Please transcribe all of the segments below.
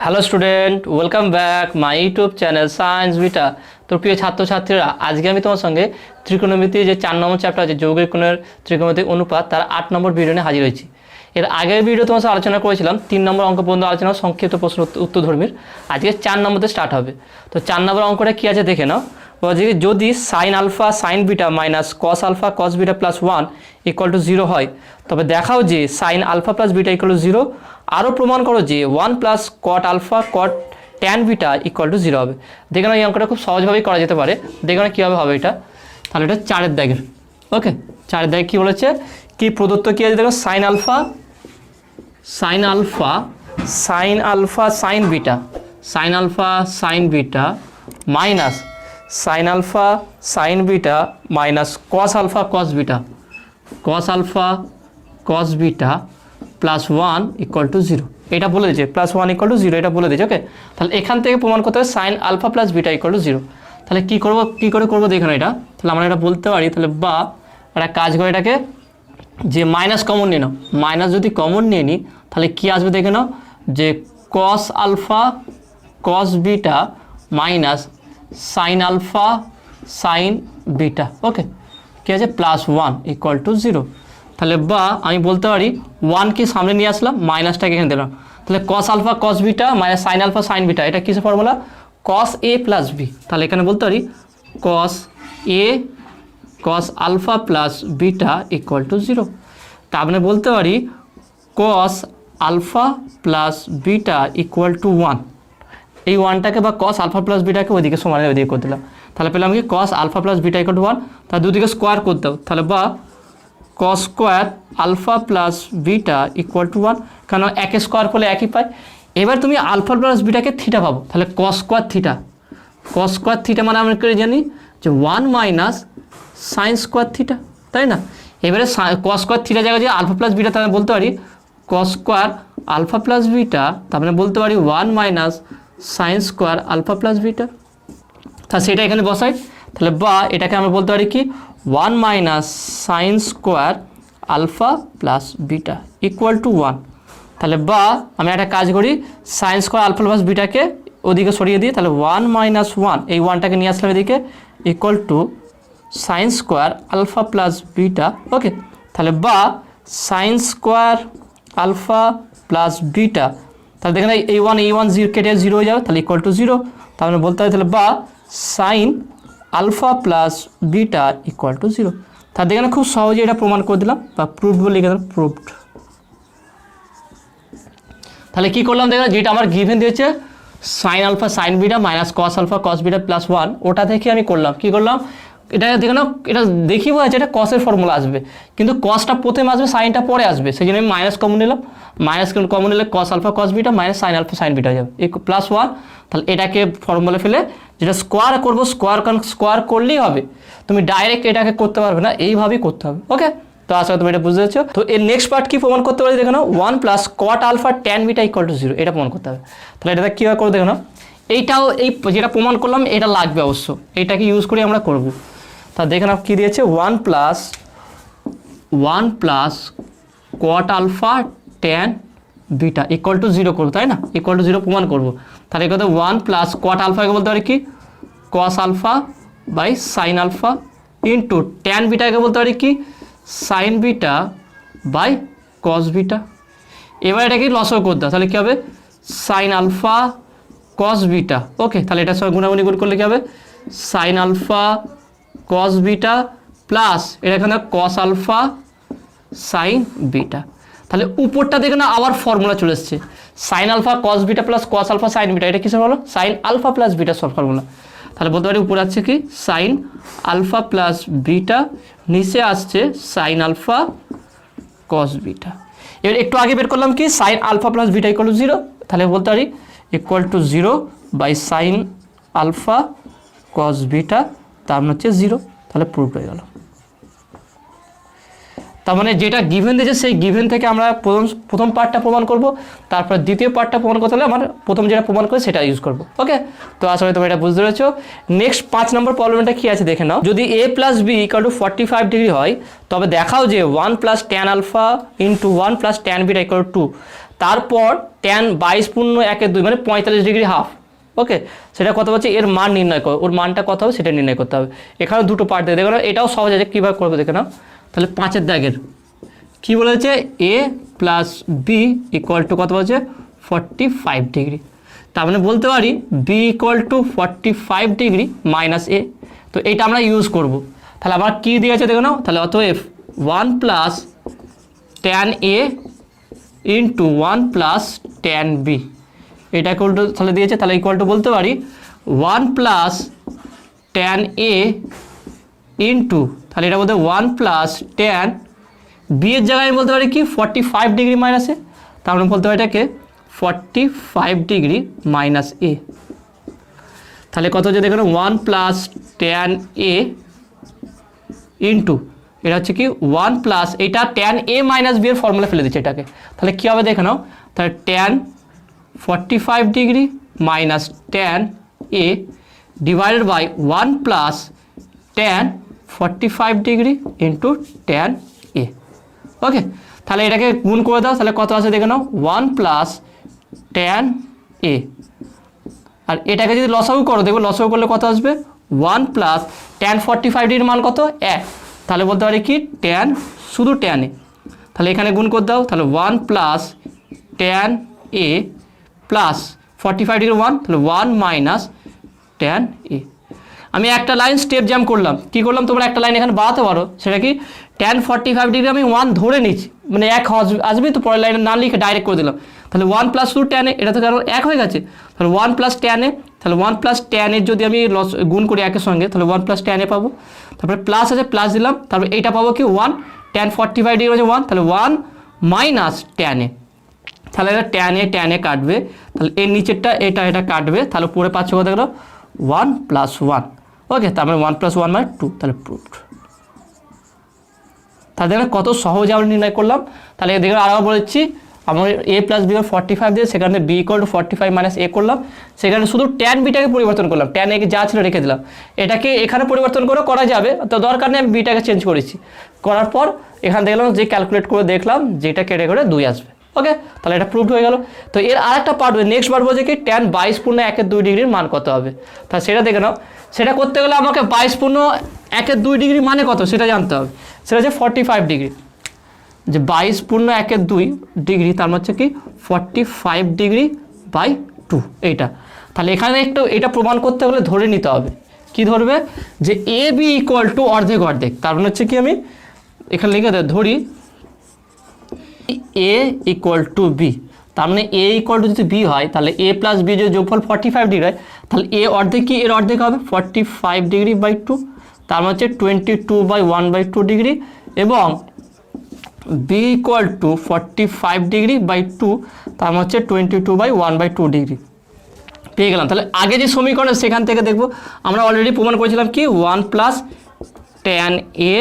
Hello student, welcome back my YouTube channel science beta. তো প্রিয় ছাত্রছাত্রীরা, আজকে আমি তোমার সঙ্গে ত্রিকোণমিতি যে 4 নম্বর চ্যাপ্টার আছে যৌগিক কোণের ত্রিকোণমিতিক অনুপাত, তার 8 নম্বর ভিডিও নিয়ে হাজির হয়েছি। এর আগের ভিডিও তোমার সাথে আলোচনা করেছিলাম 3 নম্বর অঙ্ক পর্যন্ত আলোচনা, সংক্ষিপ্ত প্রশ্ন উত্তরধর্মীর। আজকে 4 নম্বরতে স্টার্ট হবে। তো 4 নম্বর অঙ্কটা কী আছে দেখে নাও। বলছে যদি sine alpha sine beta minus cos alpha cos beta plus 1 equal to 0 হয়, তবে দেখাও যে sine alpha plus beta equal to 0। আরও প্রমাণ করো যে 1 plus cot alpha cot tan beta equal to 0 হবে। দেখে নাও এই অঙ্কটা খুব সহজভাবেই করা যেতে পারে। দেখে নাও কীভাবে হবে এটা। তাহলে এটা 4 দাগের। ওকে, 4 দাগে কী বলেছে, কি প্রদত্ত কী আছে দেখো, sine alpha sine alpha sine alpha sine beta sine alpha sine beta minus sine alpha sine beta minus cos alpha cos beta cos beta plus 1 equal to 0। এটা বলে দিয়েছে প্লাস 1 ইকুয়াল টু 0, এটা বলে দিয়েছে। ওকে, তাহলে এখান থেকে প্রমাণ করতে হবে sine alpha plus beta equal to 0। তাহলে কী করে করবো দেখে না এটা। তাহলে আমরা এটা বলতে পারি, তাহলে বা একটা কাজ করে এটাকে যে মাইনাস কমন নিয়ে নাও। মাইনাস যদি কমন নিয়ে নিই তাহলে কী আসবে দেখে নাও, যে cos alpha cos beta minus sine alpha sine beta. Okay, কী আছে প্লাস 1 ইকুয়াল টু 0। তাহলে বা আমি বলতে পারি 1কে সামনে নিয়ে আসলাম, মাইনাসটাকে এখানে দিলাম। তাহলে cos alpha cos beta minus sine alpha sine beta, এটা কিসের formula, cos A plus B. তাহলে এখানে বলতে পারি cos A cos alpha plus beta equal to 0। তার মানে বলতে পারি cos alpha plus beta equal to 1। এই 1টাকে বা কস আলফা প্লাস বিটাকে ওইদিকে সমানে ওইদিকে করে দিলাম। তাহলে পেলাম কি cos alpha plus beta equal to 1। তার দুদিকে স্কোয়ার করতে হবে। তাহলে বা cos square alpha plus beta equal to 1, কেন একে স্কোয়ার করলে একই পাই। এবার তুমি আলফা প্লাস বিটাকে থিটা পাবো। তাহলে কস স্কোয়ার থিটা মানে আমরা করে জানি যে 1 মাইনাস সাইন স্কোয়ার থিটা, তাই না। এবারে কস স্কোয়ার থিটা জায়গায় যে আলফা প্লাস বিটা, তাহলে বলতে পারি cos square alpha plus beta, তার মানে বলতে পারি 1 minus sine square alpha plus beta. তা সেটা এখানে বসাই। তাহলে বা এটাকে আমরা বলতে পারি কি 1 minus sine square alpha plus beta equal to 1। তাহলে বা আমি একটা কাজ করি, সাইন স্কোয়ার আলফা প্লাস বিটাকে ওদিকে সরিয়ে দিই। তাহলে 1 মাইনাস 1, এই 1টাকে নিয়ে আসলাম এদিকে, equal to sine square alpha plus beta. Okay, তাহলে বা sine square alpha plus beta, তাহলে দেখেন এই 1 0 কেটে 0 হয়ে যাবে, তাহলে ইকুয়াল টু 0। তাহলে বলতে হয় তাহলে বা sine alpha plus beta equal to 0। তার দেখেন খুব সহজে এটা প্রমাণ করে দিলাম, বা প্রুভড বলে লিখে দিলাম, প্রুভড। তাহলে কী করলাম দেখেন, যেটা আমার গিভেন দিয়েছে sine alpha sine beta minus cos alpha cos beta plus 1, ওটা থেকে আমি করলাম কী করলাম, এটা দেখে নাও, এটা দেখি বোঝা যাচ্ছে এটা কসের ফর্মুলা আসবে, কিন্তু কসটা প্রথমে আসবে, সাইনটা পরে আসবে, সেই জন্য আমি মাইনাস কমন নিলাম। মাইনাস কমন নিলে cos alpha cos beta minus sine alpha sine beta হয়ে যাবে এই প্লাস 1। তাহলে এটাকে ফর্মুলা ফেলে যেটা স্কোয়ার করবো, স্কোয়ার করলেই হবে, তুমি ডাইরেক্ট এটাকে করতে পারবে না, এইভাবেই করতে হবে। ওকে, তো আশা করি তুমি এটা বুঝতে পারছো। তো এর নেক্সট পার্ট কি প্রমাণ করতে পারি দেখে নাও, 1 plus cot alpha tan beta equal to 0, এটা প্রমাণ করতে হবে। তাহলে এটা কীভাবে করে দেখে নাও, এইটাও এই যেটা প্রমাণ করলাম এটা লাগবে অবশ্য, এইটাকে ইউজ করে আমরা করব। তা দেখে নাও কী দিয়েছে, 1 plus cot alpha tan beta equal to 0 করবো, তাই না, ইকুয়াল টু 0 প্রমাণ করবো। তাহলে এই কথা 1 প্লাস কট আলফাকে বলতে পারি কি cos alpha by sine alpha into tan বিটাকে বলতে পারি কি sine beta by cos beta. এবার এটাকে লসও করতে হবে, তাহলে কী হবে sine alpha cos beta. Okay, তাহলে এটার সঙ্গে গুণাগুণি করলে কী হবে sine alpha cos beta plus এটা এখানে কস আলফা সাইন বিটা। তাহলে উপরটা দেখে না আবার ফর্মুলা চলে এসছে, sine alpha cos beta plus cos alpha sine beta, এটা কিসের বলো, সাইন আলফা প্লাস বিটা সব ফর্মুলা। তাহলে বলতে পারি উপরে আসছে কি সাইন আলফা প্লাস বিটা, নিচে আসছে সাইন আলফা কস বিটা। এবার একটু আগে বের করলাম কি sine alpha plus beta equal to 0, তাহলে বলতে পারি equal to 0 by sine alpha cos beta, তার মানে হচ্ছে 0। তাহলে প্রুফ হয়ে গেল। তার মানে যেটা গিভেন দিয়েছে সেই গিভেন থেকে আমরা প্রথম পার্টটা প্রমাণ করব, তারপর দ্বিতীয় পার্টটা প্রমাণ করতে হলে আমার প্রথম যেটা প্রমাণ করে সেটা ইউজ করব। ওকে, তো আসলে তোমরা এটা বুঝতে পেরেছো। নেক্সট 5 নম্বর প্রবলেমটা কী আছে দেখে নাও, যদি a plus B equal to 45 degree হয়, তবে দেখাও যে 1 plus tan alpha into 1 plus tan beta equal to তারপর ট্যান 22/1/2 মানে 45 ডিগ্রি হাফ। ওকে, সেটা কত হচ্ছে এর মান নির্ণয় করো, ওর মানটা কত হবে সেটা নির্ণয় করতে হবে। এখানে দুটো পার্ট দিয়ে দেখো না, এটাও সহজ আছে, কীভাবে করবে দেখে নাও। তাহলে 5-এর দাগের কী বলেছে, A plus B equal to কত বলছে 45 ডিগ্রি। তার মানে বলতে পারি B equal to 45 degree minus A. তো এইটা আমরা ইউজ করব। তাহলে আবার কী দিয়েছে দেখো নাও, তাহলে অতএব 1 plus tan A into 1 plus tan B, এটা ইকুয়াল টু তাহলে দিয়েছে, তাহলে ইকুয়াল টু বলতে পারি 1 প্লাস ট্যান এ ইন্টু, তাহলে এটা বলতে 1 প্লাস ট্যান বি এর জায়গায় আমি বলতে পারি কি 45 ডিগ্রি মাইনাস এ, তার মানে বলতে পারি এটাকে 45 ডিগ্রি মাইনাস এ। তাহলে কত হচ্ছে দেখুন 1 প্লাস ট্যান এ ইন্টু এটা হচ্ছে কি 1 প্লাস এটা ট্যান এ মাইনাস বি এর ফর্মুলা ফেলে দিচ্ছে এটাকে। তাহলে কী হবে দেখে নাও, তাহলে tan 45 degree minus tan A divided by 1 plus tan 45 degree into tan A. Okay, তাহলে এটাকে গুণ করে দাও, তাহলে কত আছে দেখে নাও 1 প্লাস ট্যান এ, আর এটাকে যদি লসাগু করো দেখো লসাগু করলে কত আসবে 1 প্লাস ট্যান 45 ডিগ্রির মান কত 1, তাহলে বলতে পারি কি ট্যান শুধু ট্যান এ, তাহলে এখানে গুণ করে দাও, তাহলে 1 প্লাস ট্যান এ প্লাস 45 ডিগ্রি 1, তাহলে 1 মাইনাস ট্যান এ। আমি একটা লাইন স্টেপ জ্যাম করলাম, কি করলাম তোমরা একটা লাইন এখানে বাড়াতে পারো, সেটা কি ট্যান 45 ডিগ্রি আমি 1 ধরে নিচ্ছি, মানে 1 আসবে তো পরের লাইনে না লিখে ডাইরেক্ট করে দিলাম, তাহলে 1 প্লাস শুধু ট্যান এ, এটা তো কারণ 1 হয়ে গেছে, তাহলে 1 প্লাস ট্যান এ, তাহলে 1 প্লাস ট্যান এর যদি আমি গুণ করি একের সঙ্গে তাহলে 1 প্লাস ট্যান এ পাবো, তারপরে প্লাস আছে প্লাস দিলাম, তারপরে এইটা পাবো কি 1 ট্যান 45 ডিগ্রি হচ্ছে 1, তাহলে 1 মাইনাস ট্যান এ, তাহলে এটা ট্যান এ কাটবে, তাহলে এর নিচেরটা এটা কাটবে, তাহলে পরে পাচ্ছে কত গেল 1 প্লাস 1। ওকে, তারপরে 1 প্লাস 1 মানে 2, তাহলে প্রুফড। তাহলে দেখেন কত সহজে আমরা নির্ণয় করলাম। তাহলে দেখুন আরেকবার বলেছি, আমার এ প্লাস বি 45 দিয়ে সেখানে বি ইকুয়াল টু 45 মাইনাস এ করলাম, সেখানে শুধু ট্যান বিটাকে পরিবর্তন করলাম, ট্যান এ যা ছিল রেখে দিলাম, এটাকে এখানে পরিবর্তন করে করা যাবে, তো দরকার নেই আমি বিটাকে চেঞ্জ করেছি, করার পর এখানে দেখলাম যে ক্যালকুলেট করে দেখলাম যেটা কেটে করে 2 আসবে। ওকে, তাহলে এটা প্রুভড হয়ে গেল। তো এর আরেকটা পার্ট নেক্সট বার বলছে কি ট্যান 22/1/2 ডিগ্রির মান কত হবে, তাহলে সেটা দেখে নাও। সেটা করতে গেলে আমাকে 22/1/2 ডিগ্রি মানে কত সেটা জানতে হবে, সেটা হচ্ছে 45 ডিগ্রি, যে 22/1/2 ডিগ্রি তার মানে হচ্ছে কি 45 ডিগ্রি বাই 2 এইটা। তাহলে এখানে একটু এটা প্রমাণ করতে হলে ধরে নিতে হবে, কি ধরবে যে এ বি ইকুয়াল টু অর্ধেক অর্ধেক, তার মানে হচ্ছে কি আমি এখানে লিখে ধরি এ ইকুয়াল টু বি, তার মানে এ ইকুয়াল টু যদি বি হয় তাহলে এ প্লাস বি যদি যোগফল 45 ডিগ্রি হয়, তাহলে এ অর্ধেক কি এর অর্ধেক হবে 45 ডিগ্রি বাই 2, তার মানে হচ্ছে 22/1/2 ডিগ্রি, এবং B equal to 45 degree by 2, তার মানে হচ্ছে 22/1/2 ডিগ্রি পেয়ে গেলাম। তাহলে আগে যে সমীকরণ সেখান থেকে দেখব, আমরা অলরেডি প্রমাণ করেছিলাম কি 1 plus tan A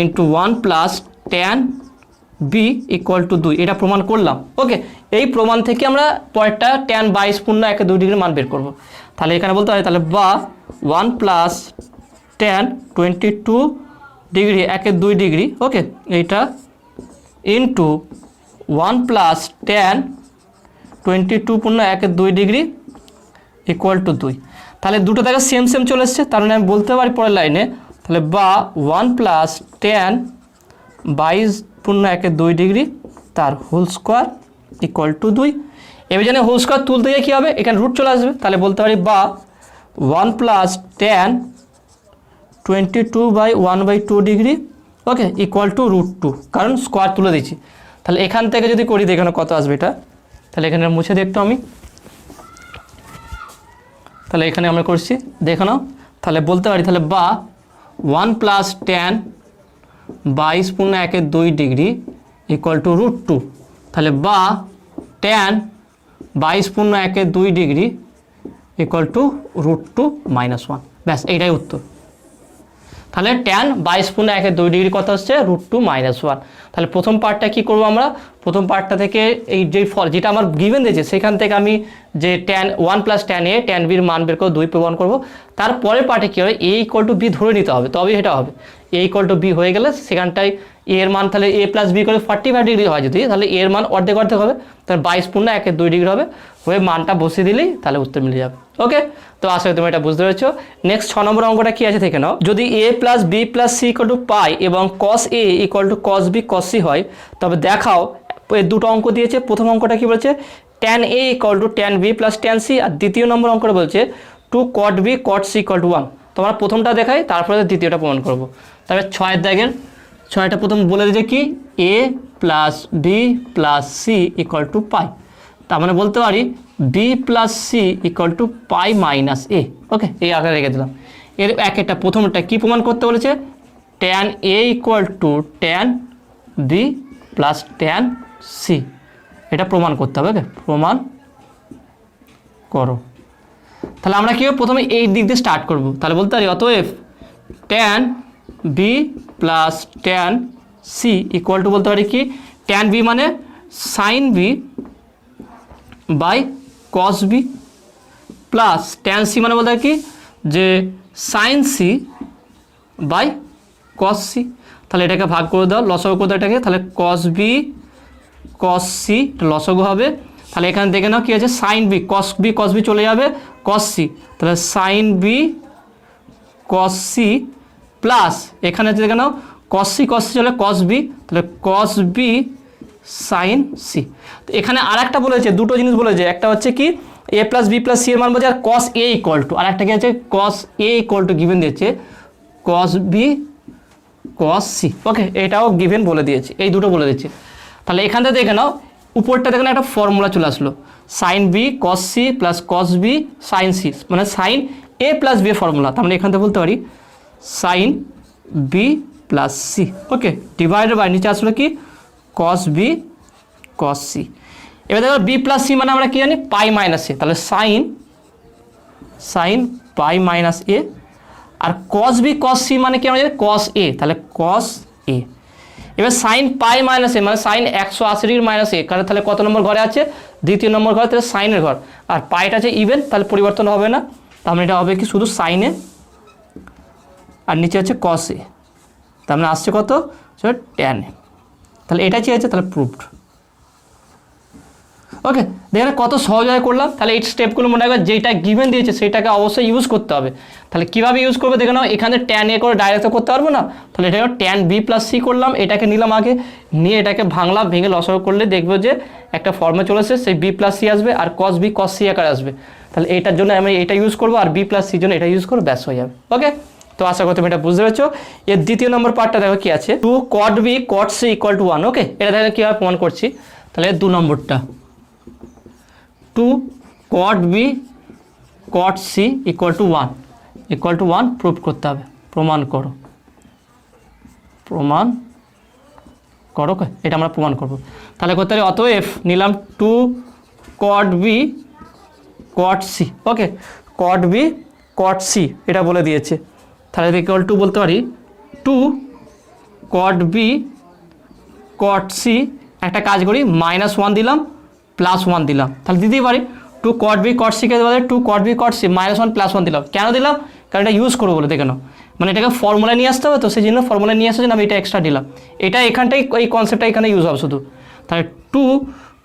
into 1 plus tan B equal to 2, এটা প্রমাণ করলাম। ওকে, এই প্রমাণ থেকে আমরা পরেরটা ট্যান 22/1/2 ডিগ্রির মান বের করব। তাহলে এখানে বলতে হয় তাহলে বা 1 প্লাস ট্যান 22 ডিগ্রি 1/2 ডিগ্রি, ওকে এইটা into 1 plus tan 22/1/2 degree equal to 2, তাহলে দুটো থেকে সেম সেম চলে এসছে, তার মানে আমি বলতে পারি পরের লাইনে তাহলে বা 1 প্লাস ট্যান 22/1/2 ডিগ্রি তার হোল স্কোয়ার ইকুয়াল টু 2। এবার জানি হোল স্কোয়ার তুলতে গিয়ে কী হবে, এখানে রুট চলে আসবে, তাহলে বলতে পারি বা 1 plus tan 22/1/2 degree, okay equal to √2, কারণ স্কোয়ার তুলে দিচ্ছি। তাহলে এখান থেকে যদি করি এখানে কত আসবে এটা, তাহলে এখানে মুছে দেখতো আমি, তাহলে এখানে আমরা করছি দেখে নাও, তাহলে বলতে পারি তাহলে বা 1 plus tan 22/1/2 degree equal to √2, তাহলে বা ট্যান 22/1/2 ডিগ্রি ইকুয়াল টু √2 - 1, ব্যাস এইটাই উত্তর। তাহলে ট্যান 22/1/2 কত হচ্ছে √2 - 1। তাহলে প্রথম পার্টটা কি করব আমরা, প্রথম পার্টটা থেকে এই যে যেটা আমার গিভেন দিয়েছে সেখান থেকে আমি যে ট্যান 1 + ট্যান এ ট্যান বির মান বের করে 2 প্রমাণ করব। তারপরের পার্টে কী হবে, a = b ধরে নিতে হবে, তবেই এটা হবে। a = b হয়ে গেলে সেখানটায় a এর মান তাহলে a + b করে 45 ডিগ্রি হয় যদি, তাহলে a এর মান অর্ধেক অর্ধেক হবে, তাহলে 22/1/2 হবে, হয়ে মানটা বসিয়ে দিলেই তাহলে উত্তর মিলে যাবে। ওকে, তো আশা করি তুমি এটা বুঝতে পেরেছো। নেক্সট 6 নম্বর অঙ্কটা কি আছে দেখে নাও। যদি a + b + c = π এবং cos a = cos b cos c হয়, তবে দেখাও, এই দুটো অঙ্ক দিয়েছে। প্রথম অঙ্কটা কি বলছে, tan a = tan b + tan c, আর দ্বিতীয় নম্বর অঙ্কটা বলছে 2 cot b cot c = 1। তোমরা প্রথমটা দেখাই, তারপরে দ্বিতীয়টা প্রমাণ করবো। তবে 6 দাগের 6টা প্রথম বলে দিয়েছে কি a + b + c = π, তার মানে বলতে পারি b + c = π - a। ওকে, এই আকারে রেখে দিলাম। এর একটা প্রথমটা কি প্রমাণ করতে বলেছে, tan a = tan b + tan c, এটা প্রমাণ করতে হবে। ওকে, প্রমাণ করো। তাহলে আমরা কি প্রথমে এই দিক দিয়ে স্টার্ট করব। তাহলে বলতে পারি অতএব tan b + tan c = বলতে পারি কি, tan b মানে sin b / cos b plus tan c মানে বলতে পারি কি যে sin c / cos c। তাহলে এটাকে ভাগ করে দাও, লসাগু করে দাও এটাকে, তাহলে cos b cos c লসাগু হবে। তাহলে এখানে দেখে নাও কি আছে, sin b cos b চলে যাবে, cos c, তাহলে sin b cos c plus এখানে দেখে নাও cos c চলে cos b, তাহলে cos b sin c। তো এখানে আর একটা বলেছে, দুটো জিনিস বলেছে, একটা হচ্ছে কি a + b + c এর মান বলছে, আর cos a = আর একটা কি আছে cos a = গিভেন দিয়েছে cos b cos c। ওকে, এটাও গিভেন বলে দিয়েছে, এই দুটো বলে দিচ্ছে। তাহলে এখান থেকে দেখে নাও উপরটা দেখে নাও একটা ফর্মুলা চলে আসলো, sin b cos c + cos b sin c, মানে sin a + b এর ফর্মুলা। তার মানে এখান থেকে বলতে পারি sin b + c। Okay, divided by নিচে আসলো কি cos b cos c। এবার দেখো b + c মানে আমরা কি জানি π - a, তাহলে sin π - a, R cos b cos c মানে কি আমরা জানি cos a, তাহলে cos a। এবার sin π - a মানে sin 180 ডিগ্রি - a, কারণ তাহলে কত নম্বর ঘরে আছে, দ্বিতীয় নম্বর ঘরে, তাহলে সাইনের ঘর, আর পাইটা আছে ইভেন, তাহলে পরিবর্তন হবে না, তার মানে এটা হবে কি শুধু সাইনে, আর নিচে আছে cos a, তার মানে আসছে কত tan a। তাহলে এটা চেয়েছে, তাহলে প্রুভড। ওকে, দেখেন কত সহজভাবে করলাম। তাহলে এই স্টেপগুলো মনে রাখবে, যেটা গিভেন দিয়েছে সেটাকে অবশ্যই ইউজ করতে হবে। তাহলে কীভাবে ইউজ করবে দেখে নাও, এখানে tan a করে ডাইরেক্ট করতে পারবো না, তাহলে এটা tan b + c করলাম, এটাকে নিলাম আগে, নিয়ে এটাকে ভাঙলাম, ভেঙে লসাগু করলে দেখবো যে একটা ফর্মে চলে এসেছে, সেই b + c আসবে, আর cos b cos c আকারে আসবে। তাহলে এটার জন্য আমি এটা ইউজ করবো, আর b + c জন্য এটা ইউজ করবো, ব্যাস হয়ে যাবে। ওকে, তো আশা করি তুমি এটা বুঝতে পেরেছো। এর দ্বিতীয় নম্বর পার্টটা দেখো কি আছে, 2 cot b cot c = 1। ওকে, এটা দেখো কীভাবে প্রমাণ করছি। তাহলে 2 নম্বরটা 2 cot b cot c = 1 prove করতে হবে, প্রমাণ করো, প্রমাণ করো। এটা আমরা প্রমাণ করব। তাহলে করতে হবে অতএব নিলাম 2 cot b cot c। ওকে, cot b cot c এটা বলে দিয়েছে, তাহলে = বলতে পারি 2 cot b cot c, একটা কাজ করি -1 দিলাম +1 দিলাম, তাহলে দিতেই পারি 2 cot b cot c কে বলে 2 cot b cot c -1 +1 দিলাম। কেন দিলাম, কারণ এটা ইউজ করবো বলে, দেখে নাও, মানে এটাকে ফর্মুলা নিয়ে আসতে হবে, তো সেই জন্য ফর্মুলা নিয়ে আসার জন্য আমি এটা এক্সট্রা দিলাম। এটা এখানটাই এই কনসেপ্টটা এখানে ইউজ হবে শুধু। তাহলে 2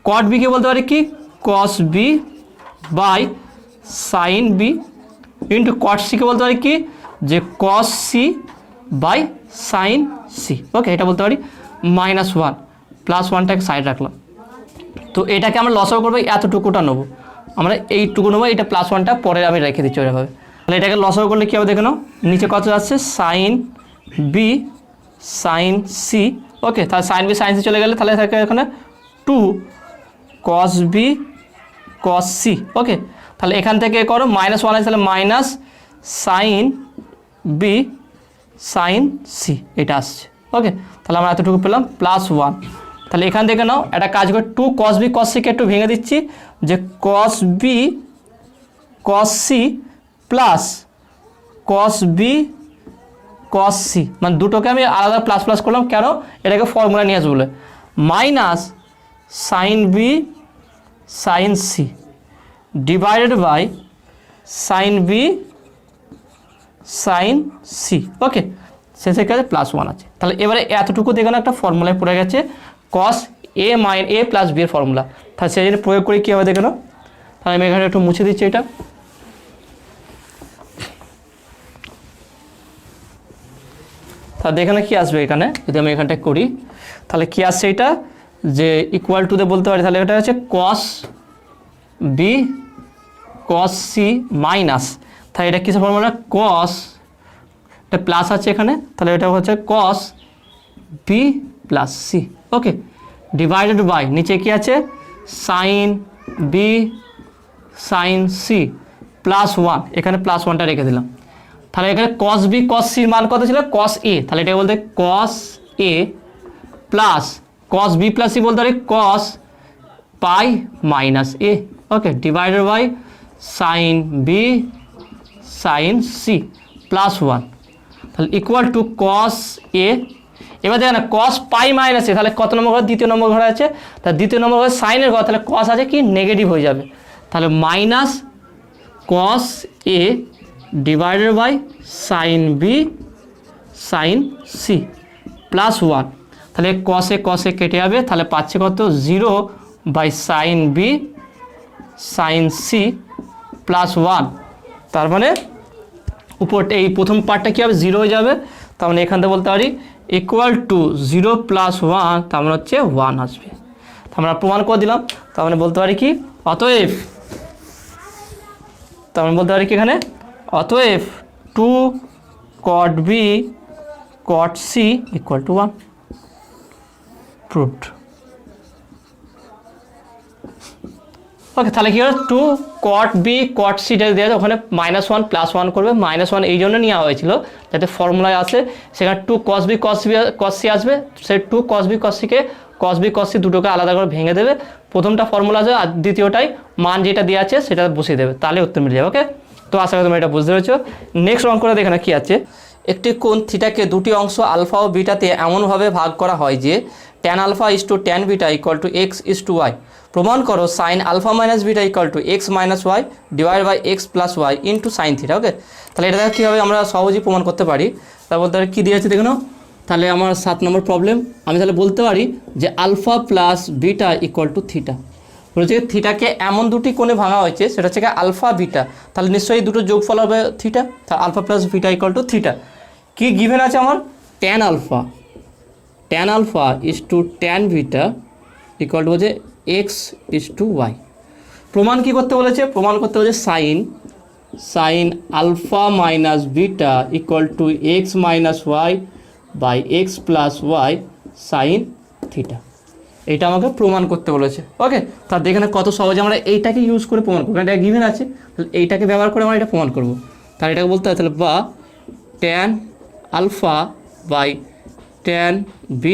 cot b কে বলতে পারি কি cos b / sin b into cot c কে বলতে পারি কি যে cos c / sin c। ওকে, এটা বলতে পারি -1 +1টাকে সাইড রাখলাম। তো এটাকে আমরা লসাগু করবো, এতটুকুটা নেবো আমরা, এইটুকু নেবো, এটা +1টা পরে আমি রেখে দিচ্ছি ওইভাবে। তাহলে এটাকে লসাগু করলে কী হবে দেখে নাও, নিচে কত যাচ্ছে sin b sin c। ওকে, তাহলে sin b sin c চলে গেলে তাহলে থাকে এখানে 2 cos b cos c। ওকে, তাহলে এখান থেকে করো -1 আছে, তাহলে minus sin b sin c এটা আসছে। ওকে, তাহলে আমরা এতটুকু পেলাম +1। তাহলে এখান থেকে নাও একটা কাজ করে 2 cos b cos c কে একটু ভেঙে দিচ্ছি, যে cos b cos c plus cos b cos C, মানে দুটোকে আমি আলাদা প্লাস প্লাস করলাম কেন, এটাকে ফর্মুলা নিয়ে আসবো বলে, minus sine B sine C divided by sine B sine C. Okay, শেষে কাছে +1 আছে। তাহলে এবারে এতটুকু দেখুন একটা ফর্মুলায় পড়ে গেছে কস এ প্লাস বি এর ফর্মুলা। তাহলে সেই জন্য প্রয়োগ করে কী হবে দেখে নাও। তাহলে আমি এখানে একটু মুছে দিচ্ছি এটা। তাহলে দেখে না কী আসবে এখানে, যদি আমি এখানটা করি তাহলে কী আসছে এটা, যে ইকুয়াল টু দিয়ে বলতে পারি, তাহলে এটা হচ্ছে cos B cos C minus, তাহলে এটা কিসের ফর্মুলা, কস, এটা প্লাস আছে এখানে, তাহলে এটা হচ্ছে cos B plus C. Okay, divided by নিচে কি আছে সাইন বি সাইন সি +1, এখানে +1টা রেখে দিলাম। তাহলে এখানে কস বি কস সির মান কত ছিল, কস এ, তাহলে এটা বলতে cos A plus cos B plus C বলতে পারি cos pi minus A. Okay, divided by sine B sine C +1, তাহলে ইকুয়াল টু কস এ। এবার দেখেন না কস পাই মাইনাস এ, তাহলে কত নম্বর ঘর, দ্বিতীয় নম্বর ঘরে আছে, তাহলে দ্বিতীয় নম্বর ঘরে সাইনের ঘর, তাহলে কস আছে কি নেগেটিভ হয়ে যাবে, তাহলে minus cos A divided by sine B sine C +1, তাহলে কসে কেটে যাবে, তাহলে পাচ্ছে কত 0 by sine B sine C +1, তার মানে উপরটা এই প্রথম পার্টটা কী হবে 0 হয়ে যাবে, তার মানে এখান থেকে বলতে পারি ইকুয়াল টু 0 + 1, তার মানে হচ্ছে 1 আসবে। আমরা প্রমাণ করে দিলাম, তার মানে বলতে পারি কি অতএব, তার মানে বলতে পারি কি এখানে অতএব 2 cot b cot c equal to 1, proved। ওকে, তাহলে কি হলো 2 cot b cot c দেওয়া আছে, ওখানে -1 +1 করবে, -1 এই জন্য নেওয়া হয়েছিল যাতে ফর্মুলায় আসে, সেখানে 2 cos b cos c আসবে, সেই 2 cos b cos c কে cos b cos c দুটোকে আলাদা করে ভেঙে দেবে, প্রথমটা ফর্মুলা আছে আর দ্বিতীয়টাই মান যেটা দেওয়া আছে সেটা বসিয়ে দেবে, তাহলে উত্তর মিলে যাবে। ওকে, তো আশা করি তোমরা এটা বুঝতে পেরেছো। নেক্সট অঙ্কটা দেখে না কি আছে, একটি কোণ থিটাকে দুটি অংশ আলফা ও বিটাতে এমনভাবে ভাগ করা হয় যে tan α = tan β = x = y, প্রমাণ করো sin α - β = x - y divide by x + y into sine theta. Okay, তাহলে এটা কীভাবে আমরা সহজেই প্রমাণ করতে পারি, তা বলতে পারি কী দিয়েছে দেখুন, তাহলে আমার 7 নম্বর প্রবলেম, আমি তাহলে বলতে পারি যে alpha plus beta equal to theta, বলছে থিটাকে এমন দুটি কোণে ভাঙা হয়েছে, সেটা হচ্ছে আলফা বিটা, তাহলে নিশ্চয়ই দুটো যোগফল হবে থিটা, তাহলে alpha plus beta equal to theta. কি গিভেন আছে আমার, tan α = tan β ইকুয়াল টু হচ্ছে x = y। প্রমাণ কি করতে বলেছে, প্রমাণ করতে বলেছে sine alpha minus beta equal to x - y by x + y sine theta, এটা আমাকে প্রমাণ করতে বলেছে। ওকে, তার দেখে কত সহজে আমরা এইটাকে ইউজ করে প্রমাণ করবো, এটা গিভেন আছে, তাহলে এইটাকে ব্যবহার করে আমরা এটা প্রমাণ করবো, তাহলে এটাকে বলতে হয় তাহলে বা tan α by tan β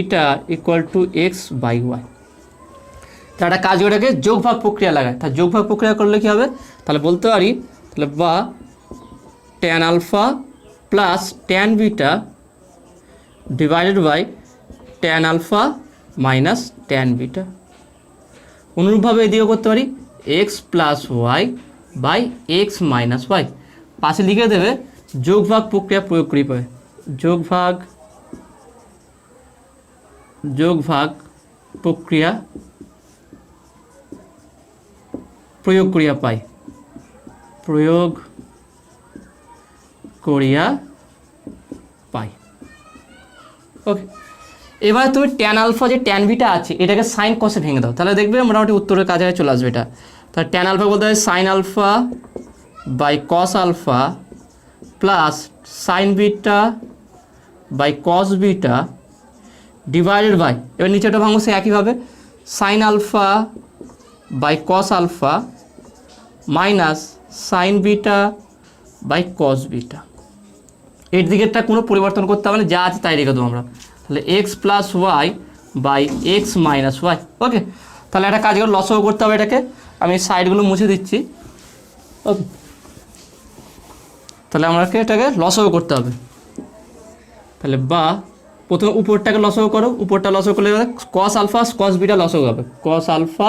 equal to x by y। তাহলে একটা কাজ ওটাকে যোগভাগ প্রক্রিয়া লাগায়, তাহলে যোগভাগ প্রক্রিয়া করলে কি হবে, তাহলে বলতে পারি তাহলে বা tan α plus tan β divided by tan α minus tan β। অনুরূপভাবে এদিকেও করতে পারি x + y by x minus y, পাশে লিখে দেবে যোগভাগ প্রক্রিয়া প্রয়োগ করি পাবে, যোগভাগ প্রক্রিয়া প্রয়োগ করিয়া পাই, প্রয়োগ করিয়া পাই। ওকে, এবার তুমি tan α যে tan β আছে এটাকে সাইন কসে ভেঙে দাও, তাহলে দেখবে মোটামুটি উত্তরের কাছাকাছি চলে আসবে এটা। তাহলে tan α বলতে হয় sine alpha by cos alpha plus sine beta by cos beta divided by, এবার নিচেটা ভাঙবো সে একইভাবে sine alpha by cos alpha minus sine beta by cos beta. এর দিকেরটা কোনো পরিবর্তন করতে হবে না, যা আছে তাই রেখে দেবো আমরা, তাহলে x + y by x minus y. Okay, তাহলে একটা কাজ করে লসও করতে হবে, এটাকে আমি সাইডগুলো মুছে দিচ্ছি। ওকে, তাহলে আমাকে এটাকে লসও করতে হবে, তাহলে বা প্রথমে উপরটাকে লসাগু করো, উপরটা লসাগু করলে কস আলফা কস বিটা লসাগু হবে, কস আলফা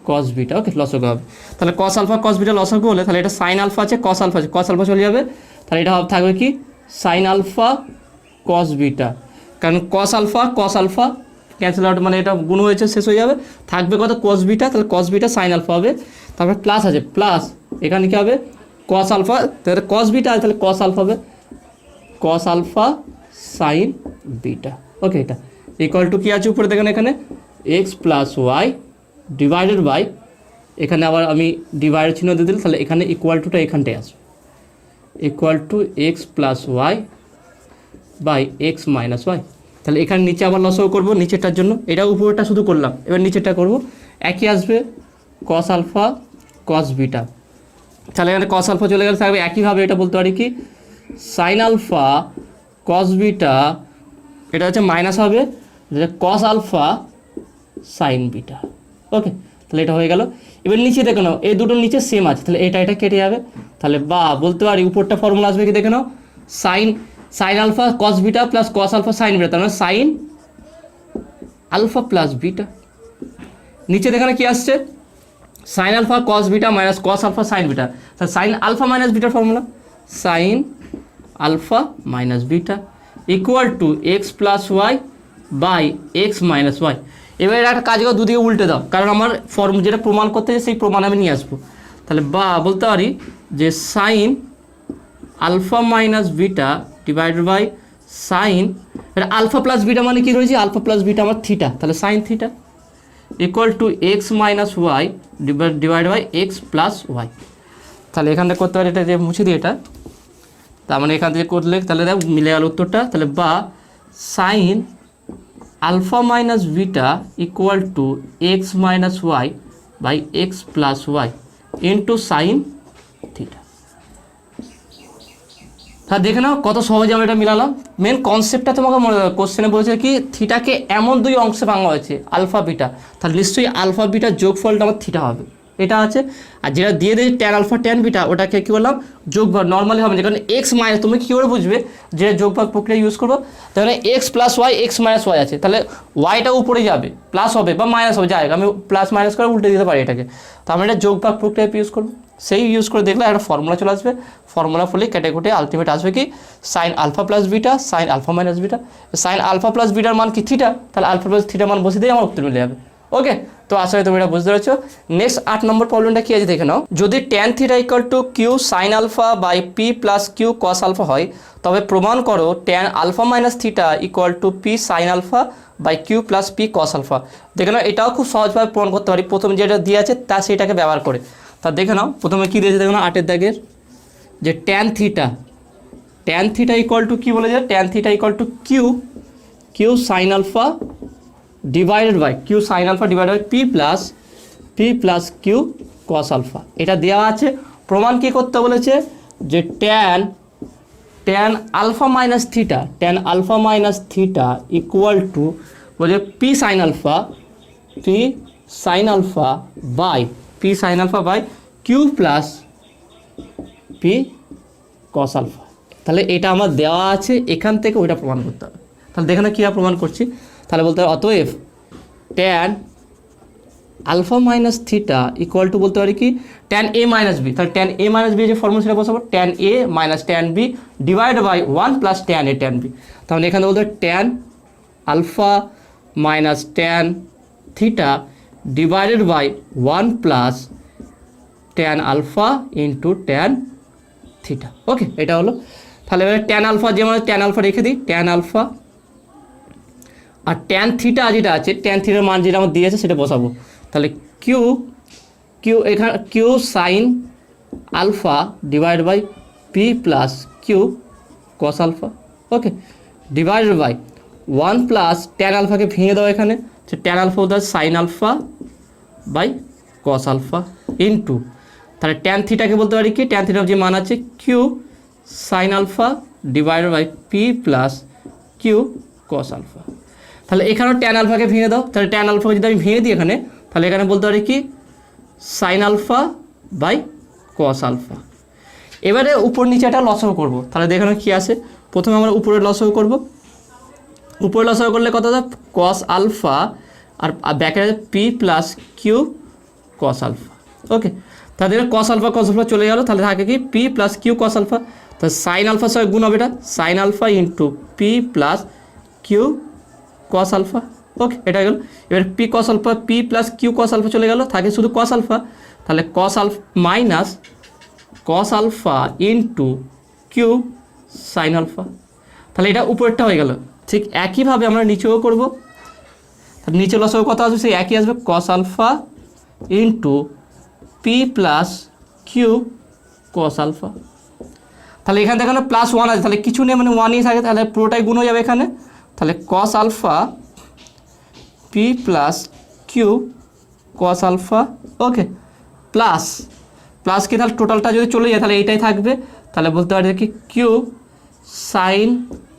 কস বিটা, ওকে লসাগু হবে। তাহলে কস আলফা কস বিটা লসাগু হলে তাহলে এটা সাইন আলফা আছে, কস আলফা আছে, কস আলফা চলে যাবে, তাহলে এটা থাকবে কি সাইন আলফা কস বিটা, কারণ কস আলফা ক্যান্সেল আউট মানে এটা গুণ হয়েছে শেষ হয়ে যাবে, থাকবে কত কস বিটা, তাহলে কস বিটা সাইন আলফা হবে, তারপরে প্লাস আছে প্লাস এখানে কী হবে কস আলফা, তাহলে কস বিটা আছে তাহলে কস আলফা হবে, cos alpha sine beta, okay এটা ইকুয়াল টু কী আছে উপরে দেখেন এখানে X plus Y divided by, এখানে আবার আমি ডিভাইডের চিহ্ন দিয়ে দিলাম, তাহলে এখানে ইকুয়াল টুটা এখানটায় আসবে, equal to x plus Y by x minus Y. তাহলে এখানে নিচে আবার লসাগু করবো নিচেরটার জন্য, এটা উপরেরটা শুধু করলাম, এবার নিচেরটা করব, একই আসবে কস আলফা কস বিটা, তাহলে এখানে কস আলফা চলে গেলে থাকবে একইভাবে এটা বলতে পারি কি সাইন আলফা কস বিটা, এটা হচ্ছে মাইনাস হবে cos alpha sine beta, okay তাহলে এটা হয়ে গেল। এবার নিচে দেখে নাও এই দুটোর নিচে সেম আছে, তাহলে এটা কেটে যাবে, তাহলে বা বলতে পারি উপরটা ফর্মুলা আসবে কি দেখে নাও sine alpha cos beta plus cos alpha sine beta, তার মানে সাইন আলফা প্লাস বিটা, নিচে দেখানে কি আসছে sine alpha cos beta minus cos alpha sine beta, তাহলে সাইন আলফা মাইনাস বিটার formula sine alpha minus beta equal to x plus Y by x minus y. এবার একটা কাজ করো দুদিকে উল্টে দাও, কারণ আমার যেটা প্রমাণ করতে চাই সেই প্রমাণ আমি নিয়ে আসবো, তাহলে বা বলতে পারি যে sine alpha minus beta divided by sine, এটা আলফা প্লাস বিটা মানে কী রয়েছে আলফা প্লাস বিটা আমার থিটা, তাহলে sine theta equal to x minus y divide by x plus y. তাহলে এখানটা করতে পারি এটা যে মুছে দিই এটা, তার মানে এখান থেকে করলে তাহলে দেখ মিলে গেল উত্তরটা, তাহলে বা sine alpha minus beta equal to x minus y by x plus y into sine theta. হ্যাঁ দেখে নাও কত সহজে আমরা এটা মিলালাম, মেন কনসেপ্টটা তোমাকে মনে রাখবে, কোশ্চেনে বলেছে কি থিটাকে এমন দুই অংশে ভাঙা হয়েছে আলফা বিটা, তাহলে নিশ্চয়ই আলফা বিটার যোগফলটা আমার থিটা হবে, এটা আছে। আর যেটা দিয়ে দিয়েছে ট্যান আলফা ট্যান বিটা ওটাকে কী বললাম যোগভাগ, নর্মালি হবে না, কারণ এক্স মাইনাস তুমি কী করে বুঝবে যে যোগভাগ প্রক্রিয়া ইউজ করবো, তাহলে x plus y x minus y আছে, তাহলে ওয়াইটা উপরে যাবে প্লাস হবে বা মাইনাস হবে, যাই আমি প্লাস মাইনাস করে উল্টে দিতে পারি এটাকে, তো আমরা এটা যোগভাগ প্রক্রিয়া ইউজ করবো, সেই ইউজ করে দেখলে একটা ফর্মুলা চলে আসবে, ফর্মুলা ফলে কেটে কুটে আলটিমেট আসবে কি sine alpha plus beta sine alpha minus beta, sine alpha plus বিটার মান কি থিটা, তাহলে আলফা প্লাস থিটার মান বসে দিয়ে আমার উত্তর মিলে যাবে, ওকে। তো আসলে তুমি এটা বুঝতে পেরেছো। নেক্সট 8 নম্বর প্রবলেমটা কি আছে দেখে নাও, যদি tan theta equal to q sine alpha by p plus q cos alpha হয়, তবে প্রমাণ করো tan alpha minus theta equal to p sine alpha by q plus p cos alpha. দেখে নাও এটাও খুব সহজভাবে প্রমাণ করতে পারি, প্রথম যেটা দিয়ে আছে তা সেইটাকে ব্যবহার করে। তা দেখে নাও প্রথমে কী দিয়েছে দেখে নাও 8 দাগের যে ট্যান থিটা ইকুয়াল টু কী বলেছে, tan theta equal to q sine alpha divided by q sine alpha divided by p plus q cos alpha, এটা দেওয়া আছে। প্রমাণ কী করতে বলেছে যে tan alpha minus theta equal to বলছে p sine alpha by q plus p cos alpha, তাহলে এটা আমার দেওয়া আছে, এখান থেকে ওইটা প্রমাণ করতে হবে। তাহলে দেখে না কীভাবে প্রমাণ করছি, তাহলে বলতে হবে অতএব tan alpha minus theta equal to বলতে পারি কি ট্যান এ মাইনাস বি, তাহলে ট্যান এ মাইনাস বি যে ফর্মুলা সেটা বসাবো tan A minus tan b divide by 1 plus tan a tan b, তাহলে এখানে বলতে হবে tan alpha minus tan theta divided by 1 plus tan alpha into tan theta, okay এটা হলো। তাহলে এবারে ট্যান আলফা যেমন ট্যান আলফা রেখে দিই, ট্যান আলফা আর ট্যান থিটা যেটা আছে ট্যান থিটার মান যেটা আমার দিয়েছে সেটা বসাবো, তাহলে এখানে q sine alpha divide by p plus q cos alpha, okay divided by 1 plus tan আলফাকে ভেঙে দাও এখানে, ট্যান আলফা হতে sine alpha by cos alpha into, তাহলে ট্যান থিটাকে বলতে পারি কি ট্যান থিটার যে মান আছে q sine alpha divided by p plus q cos alpha, তাহলে এখানেও ট্যান আলফাকে ভেঙে দাও, তাহলে ট্যান আলফাকে যদি আমি ভেঙে দিই এখানে, তাহলে এখানে বলতে পারি কি sine alpha by cos alpha. এবারে উপর নিচে একটা লসাগু করবো, তাহলে দেখানো কী আছে প্রথমে আমরা উপরের লসাগু করব। উপরের লসাগু করলে কত হবে কস আলফা আর ব্যাকের আছে p plus q cos alpha. Okay, তাহলে কস আলফা চলে গেল, তাহলে থাকে কি p plus q cos alpha. তাহলে সাইন আলফার সঙ্গে গুণ হবে এটা sine alpha into p plus q cos alpha. Okay, এটা গেল। এবার p cos alpha p plus q cos alpha চলে গেল, থাকে শুধু কস আলফা। তাহলে cos alpha minus cos alpha into q sine alpha. তাহলে এটা উপরেরটা হয়ে গেল। ঠিক একইভাবে আমরা নিচেও করব। তাহলে নিচে লসাগু কত আসবে সেই একই আসবে cos alpha into p plus q cos alpha. তাহলে এখানে দেখানো প্লাস ওয়ান আছে, তাহলে কিছু নেই মানে ওয়ানই থাকে, তাহলে পুরোটাই গুণ হয়ে যাবে এখানে। তাহলে cos alpha p plus q cos alpha. Okay, plus plus কি তাহলে টোটালটা যদি চলে যায় তাহলে এইটাই থাকবে। তাহলে বলতে পারি কি কিউ সাইন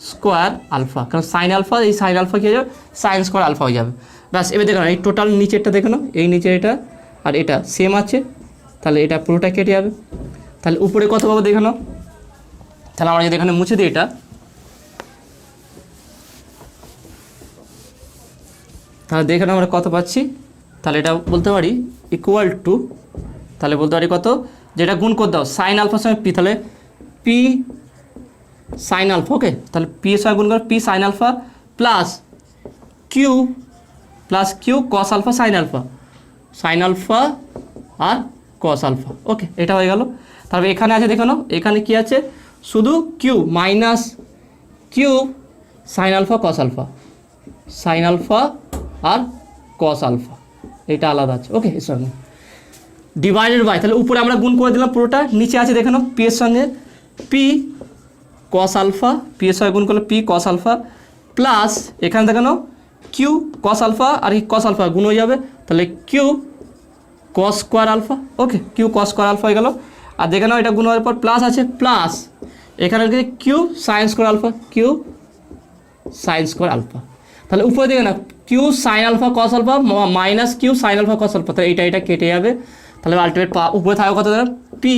স্কোয়ার আলফা, কারণ সাইন আলফা এই সাইন আলফা কী হয়ে যাবে সাইন স্কোয়ার আলফা হয়ে যাবে। ব্যাস, এবার দেখো এই টোটাল নিচেরটা দেখো না, এই নিচের এটা আর এটা সেম আছে, তাহলে এটা পুরোটা কেটে যাবে। তাহলে উপরে কত পাবো দেখে নাও। তাহলে আমরা যদি এখানে মুছে দিই এটা, তাহলে দেখে নাও আমরা কত পাচ্ছি। তাহলে এটা বলতে পারি ইকুয়াল টু, তাহলে বলতে পারি কত, যেটা গুণ করে দাও সাইন আলফার সঙ্গে পি, তাহলে পি সাইন আলফা। ওকে, তাহলে পি এর সঙ্গে গুণ করো p sine alpha plus q cos alpha sine alpha আর কস আলফা। ওকে, এটা হয়ে গেল। তারপরে এখানে আছে দেখো না, এখানে কি আছে শুধু q minus q sine alpha আর কস আলফা, এটা আলাদা আছে। ওকে, এর সঙ্গে ডিভাইডেড বাই, তাহলে উপরে আমরা গুণ করে দিলাম পুরোটা, নিচে আছে দেখে নাও পি এর সঙ্গে পি কস আলফা, পি এর সঙ্গে গুণ করলে পি কস আলফা প্লাস এখানে দেখে নাও কিউ কস আলফা আর এই কস আলফা গুণ হয়ে যাবে, তাহলে কিউ কস স্কোয়ার আলফা। ওকে, কিউ কস স্কোয়ার আলফা হয়ে গেল। আর দেখে নাও এটা গুণ হওয়ার পর প্লাস আছে, প্লাস এখানে কিউ সাইন স্কোয়ার আলফা, তাহলে উপরে দেখে না q sine alpha cos alpha minus q sine alpha cos alpha, তাহলে এটা কেটে যাবে। তাহলে আলটিমেট উপরে থাকবে কত দেবে p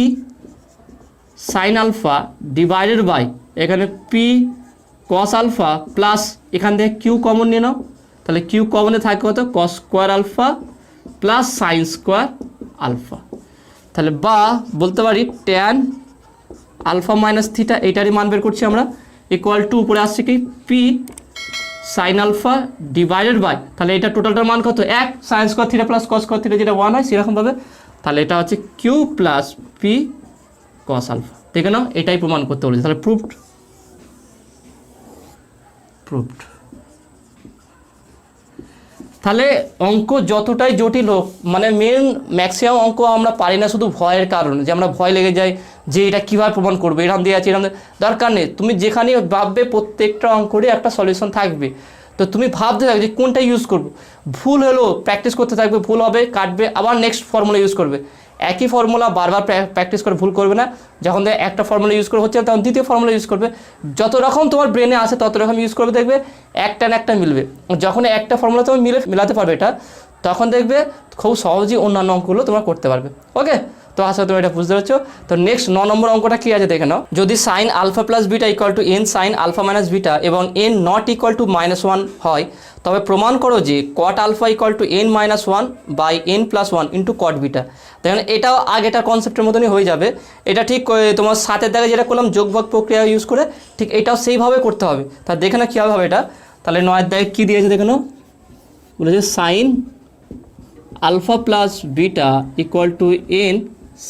sine alpha divided by এখানে পি কস আলফা প্লাস এখান থেকে কিউ কমন নিয়ে নাও, তাহলে কিউ কমনে থাকে কত cos square alpha plus sine square alpha. তাহলে বা বলতে পারি ট্যান আলফা মাইনাস থিটা, এইটারই মান বের করছি আমরা, ইকুয়াল টু উপরে আসছে কি p sine alpha divided by, তাহলে এটা টোটালটার মান কত এক sine square theta plus cos square theta যেটা 1 হয় সেরকমভাবে, তাহলে এটা হচ্ছে q plus p cos alpha. দেখে নাও এটাই প্রমাণ করতে বলেছে, তাহলে প্রুভড। তাহলে অঙ্ক যতটাই জটিল হোক, মানে ম্যাক্সিমাম অঙ্ক আমরা পারি না শুধু ভয়ের কারণে, যে আমরা ভয় লেগে যাই যে এটা কীভাবে প্রমাণ করবে, এরকম দিয়ে আছে এরকম, দরকার নেই। তুমি যেখানে ভাববে প্রত্যেকটা অঙ্করই একটা সলিউশন থাকবে, তো তুমি ভাবতে থাকবে যে কোনটা ইউজ করবো, ভুল হলেও প্র্যাকটিস করতে থাকবে, ভুল হবে কাটবে, আবার নেক্সট ফর্মুলা ইউজ করবে। একই ফর্মুলা বারবার প্র্যাকটিস করে ভুল করবে না। যখন একটা ফর্মুলা ইউজ করে হচ্ছে তখন দ্বিতীয় ফর্মুলা ইউজ করবে, যত রকম তোমার ব্রেনে আসে তত রকম ইউজ করবে, দেখবে একটা না একটা মিলবে। যখন একটা ফর্মুলা তুমি মিলাতে পারবে এটা, তখন দেখবে খুব সহজেই অন্যান্য অঙ্কগুলো তোমরা করতে পারবে। ওকে, তো আশা করি তুমি এটা বুঝতে পারছো। তো নেক্সট 9 নম্বর অঙ্কটা কী আছে দেখে নাও। যদি sine alpha plus beta equal to n sine alpha minus beta এবং এন নট ইকুয়াল টু -1 হয়, তবে প্রমাণ করো যে cot alpha equal to n - 1 by n + 1 into cot beta. দেখেন এটাও আগেটার কনসেপ্টের মতনই হয়ে যাবে। এটা ঠিক তোমার সাথে দেখা যেটা করলাম যোগভাগ প্রক্রিয়া ইউজ করে, ঠিক এটাও সেইভাবে করতে হবে। তা দেখে না কীভাবে হবে এটা, তাহলে 9 দাগে কী দিয়েছে দেখে নাও, বলেছে sine alpha plus beta equal to n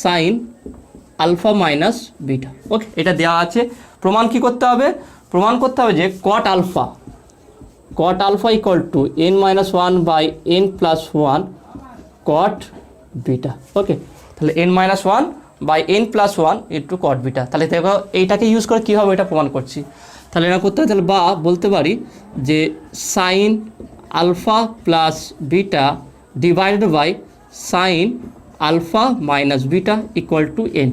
sine alpha minus beta. Okay, এটা দেওয়া আছে। প্রমাণ কি করতে হবে, প্রমাণ করতে হবে যে cot alpha equal to n - 1 by n + 1 cot beta. Okay, তাহলে n - 1 by n + 1 into cot beta. তাহলে দেখো এইটাকে ইউজ করে কীভাবে এটা প্রমাণ করছি। তাহলে এটা করতে হবে, তাহলে বা বলতে পারি যে sine alpha plus beta divided by sine alpha minus beta equal to n,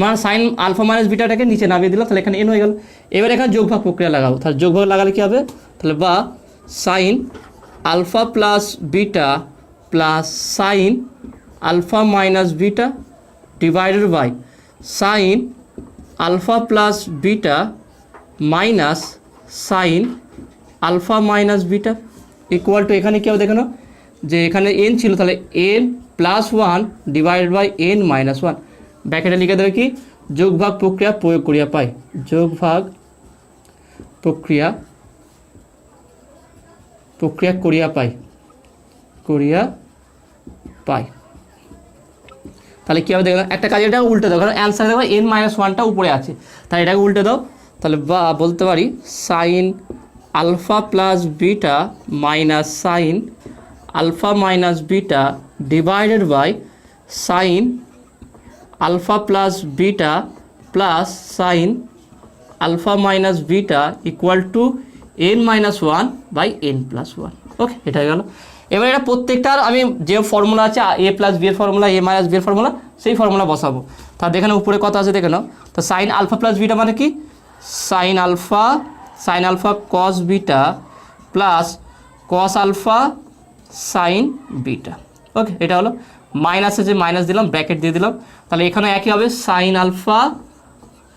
মানে সাইন আলফা মাইনাস বিটাটাকে নিচে নামিয়ে দিলাম, তাহলে এখানে n হয়ে গেল। এবার এখানে যোগভাগ প্রক্রিয়া লাগাবো, তাহলে যোগভাগ লাগালে কী হবে, তাহলে বা sine alpha plus beta plus sine alpha minus beta divided by sine alpha plus beta minus sine alpha minus beta equal to এখানে কী হবে দেখানো যে এখানে এন ছিল তাহলে n plus one divided by n minus one ব্র্যাকেটে লিখে দেবে কি যোগভাগ প্রক্রিয়া প্রয়োগ করিয়া পাই যোগভাগ প্রক্রিয়া করিয়া পাই তাহলে কী হবে দেখো একটা কাজ এটা উল্টে দাও কারণ অ্যান্সার দেখো এন মাইনাস ওয়ানটা উপরে আছে তাই এটাকে উল্টে দাও তাহলে বা বলতে পারি sine alpha plus beta minus sine alpha minus beta divided by sine alpha plus beta plus sine alpha minus beta equal to n minus one by n plus one okay এটা হয়ে গেল এবার এটা প্রত্যেকটার আমি যে ফর্মুলা আছে এ plus B এর ফর্মুলা এ মাইনাস বি এর ফর্মুলা সেই ফর্মুলা বসাবো তার দেখে নাও উপরে কত আছে দেখে নাও তো সাইন আলফা প্লাস বিটা মানে কি sine alpha cos beta plus cos alpha sine beta okay এটা হলো মাইনাস আছে মাইনাস দিলাম ব্র্যাকেট দিয়ে দিলাম তাহলে এখানে একই হবে সাইন আলফা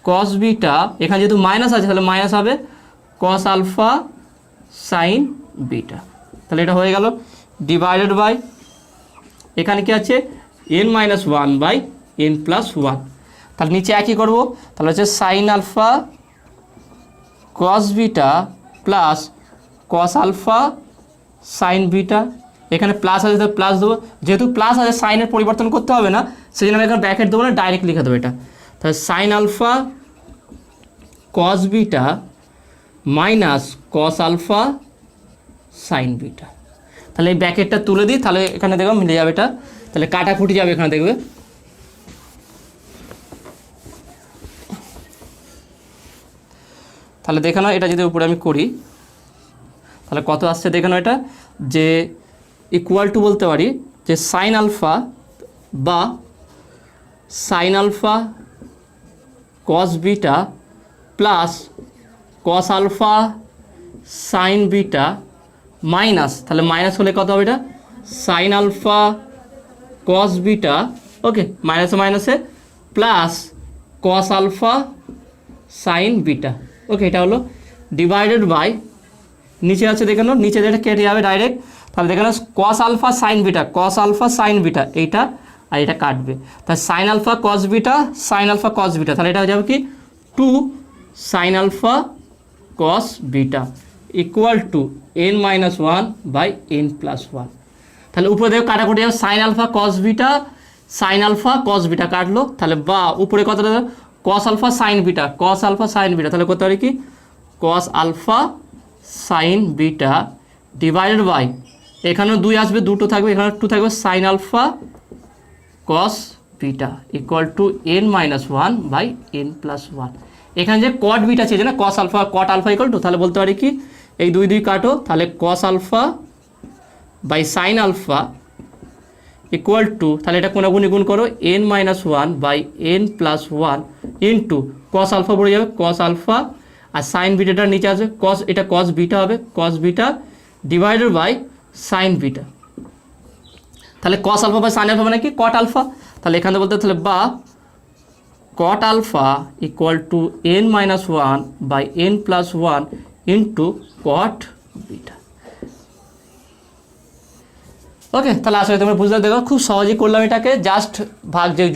কস বিটা এখানে যেহেতু মাইনাস আছে তাহলে মাইনাস হবে কস আলফা সাইন বিটা তাহলে এটা হয়ে গেল ডিভাইডেড বাই এখানে কি আছে n minus one by n plus one তাহলে নিচে একই করবো তাহলে হচ্ছে sine alpha cos beta plus cos alpha sine beta এখানে প্লাস আছে তাহলে প্লাস দেবো যেহেতু প্লাস আছে সাইনের পরিবর্তন করতে হবে না সেই জন্য আমি এখানে ব্র্যাকেট দেবো না ডাইরেক্ট লিখে দেবো এটা তাহলে sine alpha cos beta minus cos alpha sine beta তাহলে এই ব্র্যাকেটটা তুলে দিই তাহলে এখানে দেখো মিলে যাবে এটা তাহলে কাটাকুটি যাবে এখানে দেখবে তাহলে দেখে নাও এটা যদি উপরে আমি করি তাহলে কত আসছে দেখে নাও এটা যে ইকুয়াল টু বলতে পারি যে সাইন আলফা বা sine alpha cos beta plus cos alpha sine beta minus তাহলে মাইনাস হলে কত হবে এটা sine alpha cos beta okay মাইনাসে মাইনাসে plus cos alpha sine beta okay এটা হলো ডিভাইডেড বাই নিচে আছে দেখে নাও নিচে যেটা কেটে যাবে ডাইরেক্ট তাহলে দেখে নাও কস আলফা সাইন বিটা এইটা আর এটা কাটবে তাহলে সাইন আলফা কস বিটা তাহলে এটা হয়ে যাবে কি 2 sine alpha cos beta equal to n minus one by n plus one তাহলে উপরে দেখো কাটাকুটি যাবে সাইন আলফা কস বিটা কাটলো তাহলে বা উপরে কত দেবে কস আলফা সাইন বিটা তাহলে করতে পারি কি cos alpha sine beta divided by এখানেও 2 আসবে দুটো থাকবে এখানে 2 থাকবে sine alpha cos beta equal to n minus one by n plus one এখানে যে কট বিটা চেয়েছে না কট আলফা ইকুয়াল টু তাহলে বলতে পারি কি এই 2 কাটো তাহলে cos alpha by sine alpha equal to তাহলে এটা কোনাগুনি গুণ করো n minus one by n plus one into cos alpha পড়ে যাবে কস আলফা আর সাইন বিটাটার নিচে আসবে এটা কস বিটা হবে cos beta divided by sine beta তাহলে cos alpha by sine alpha মানে কি কট আলফা তাহলে এখানে বলতে তাহলে বা cot alpha equal to n minus 1 by n plus 1 into cot beta ওকে তাহলে আসলে তোমরা বুঝতে দেখো খুব সহজেই করলাম এটাকে জাস্ট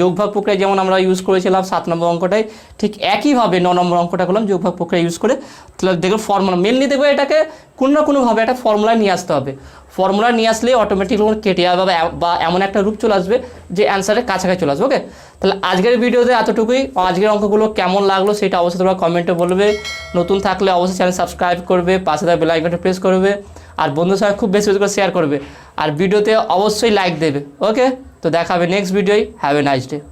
যোগভাগ প্রক্রিয়া যেমন আমরা ইউজ করেছিলাম 7 নম্বর অঙ্কটাই ঠিক একইভাবে 9 নম্বর অঙ্কটা করলাম যোগভাগ প্রক্রিয়া ইউজ করে তাহলে দেখো ফর্মুলা মেনলি দেখবে এটাকে কোনো না কোনোভাবে একটা ফর্মুলা নিয়ে আসতে হবে ফর্মুলা নিয়ে আসলে অটোমেটিকলি কেটে যাবে বা এমন একটা রূপ চলে আসবে যে অ্যান্সারের কাছাকাছি চলে আসবে ওকে তাহলে আজকের ভিডিওতে এতটুকুই আজকের অঙ্কগুলো কেমন লাগলো সেটা অবশ্যই তোমরা কমেন্টে বলবে নতুন থাকলে অবশ্যই চ্যানেল সাবস্ক্রাইব করবে পাশে থাকা বেল আইকনটা প্রেস করবে আর বন্ধুদের সঙ্গে খুব বেশি করে শেয়ার করবে আর ভিডিওতে অবশ্যই লাইক দেবে ওকে তো দেখা হবে নেক্সট ভিডিওয় হ্যাভ এ নাইস ডে